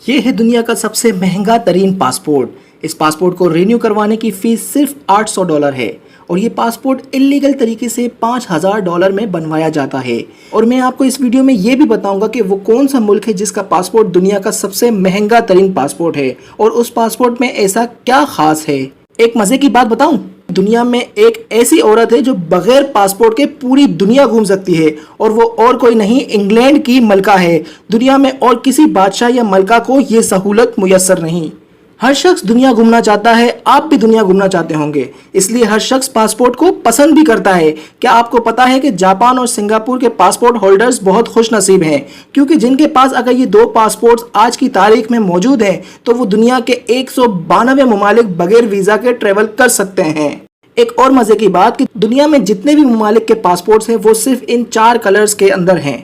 ये है दुनिया का सबसे महंगा तरीन पासपोर्ट। इस पासपोर्ट को रिन्यू करवाने की फीस सिर्फ $800 है और ये पासपोर्ट इलीगल तरीके से $5000 में बनवाया जाता है। और मैं आपको इस वीडियो में ये भी बताऊंगा कि वो कौन सा मुल्क है जिसका पासपोर्ट दुनिया का सबसे महंगा तरीन पासपोर्ट है और उस पासपोर्ट में ऐसा क्या खास है। एक मजे की बात बताऊं, दुनिया में एक ऐसी औरत है जो बगैर पासपोर्ट के पूरी दुनिया घूम सकती है और वो और कोई नहीं, इंग्लैंड की मलका है। दुनिया में और किसी बादशाह या मलका को ये सहूलत मुयस्सर नहीं। हर शख्स दुनिया घूमना चाहता है, आप भी दुनिया घूमना चाहते होंगे, इसलिए हर शख्स पासपोर्ट को पसंद भी करता है। क्या आपको पता है कि जापान और सिंगापुर के पासपोर्ट होल्डर्स बहुत खुश नसीब हैं, क्योंकि जिनके पास अगर ये दो पासपोर्ट्स आज की तारीख में मौजूद हैं तो वो दुनिया के 192 ममालिक बगैर वीज़ा के ट्रेवल कर सकते हैं। एक और मजे की बात कि दुनिया में जितने भी ममालिक के पासपोर्ट्स हैं वो सिर्फ इन 4 कलर्स के अंदर हैं,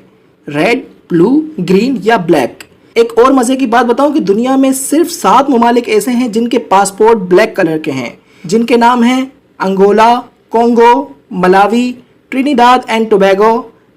रेड, ब्लू, ग्रीन या ब्लैक। एक और मजे की बात बताऊं कि दुनिया में सिर्फ 7 ममालिक ऐसे हैं जिनके पासपोर्ट ब्लैक कलर के हैं, जिनके नाम हैं Angola, Congo, Malawi, Trinidad and Tobago,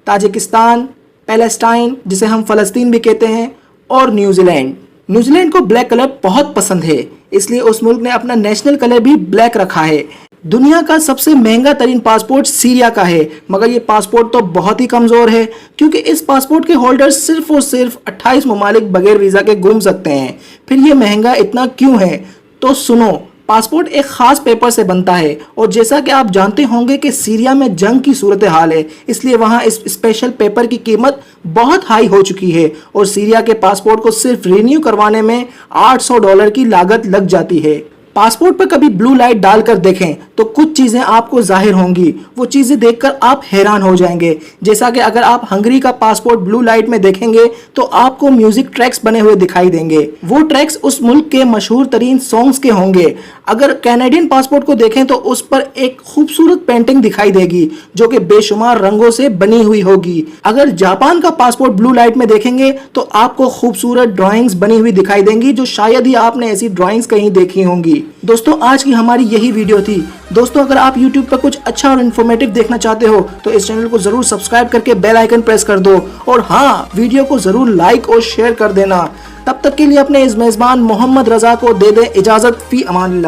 Tajikistan, Palestine जिसे हम फ़लस्तीन भी कहते हैं, और न्यूजीलैंड। न्यूजीलैंड को ब्लैक कलर बहुत पसंद है, इसलिए उस मुल्क ने अपना नेशनल कलर भी ब्लैक रखा है। दुनिया का सबसे महंगा तरीन पासपोर्ट सीरिया का है, मगर ये पासपोर्ट तो बहुत ही कमज़ोर है, क्योंकि इस पासपोर्ट के होल्डर्स सिर्फ और सिर्फ 28 ममालिक बगैर वीज़ा के घूम सकते हैं। फिर ये महंगा इतना क्यों है? तो सुनो, पासपोर्ट एक ख़ास पेपर से बनता है और जैसा कि आप जानते होंगे कि सीरिया में जंग की सूरत हाल है, इसलिए वहाँ इस स्पेशल पेपर की कीमत बहुत हाई हो चुकी है और सीरिया के पासपोर्ट को सिर्फ रिन्यू करवाने में $800 की लागत लग जाती है। पासपोर्ट पर कभी ब्लू लाइट डालकर देखें तो कुछ चीज़ें आपको जाहिर होंगी, वो चीज़ें देखकर आप हैरान हो जाएंगे। जैसा कि अगर आप हंगरी का पासपोर्ट ब्लू लाइट में देखेंगे तो आपको म्यूजिक ट्रैक्स बने हुए दिखाई देंगे, वो ट्रैक्स उस मुल्क के मशहूर तरीन सॉन्ग्स के होंगे। अगर कैनेडियन पासपोर्ट को देखें तो उस पर एक खूबसूरत पेंटिंग दिखाई देगी जो कि बेशुमार रंगों से बनी हुई होगी। अगर जापान का पासपोर्ट ब्लू लाइट में देखेंगे तो आपको खूबसूरत ड्राइंग्स बनी हुई दिखाई देंगी, जो शायद ही आपने ऐसी ड्राइंग्स कहीं देखी होंगी। दोस्तों, आज की हमारी यही वीडियो थी। दोस्तों, अगर आप YouTube पर कुछ अच्छा और इन्फॉर्मेटिव देखना चाहते हो तो इस चैनल को जरूर सब्सक्राइब करके बेल आइकन प्रेस कर दो और हाँ, वीडियो को जरूर लाइक और शेयर कर देना। तब तक के लिए अपने इस मेजबान मोहम्मद रजा को दे दे इजाजत। फी अमान अल्लाह।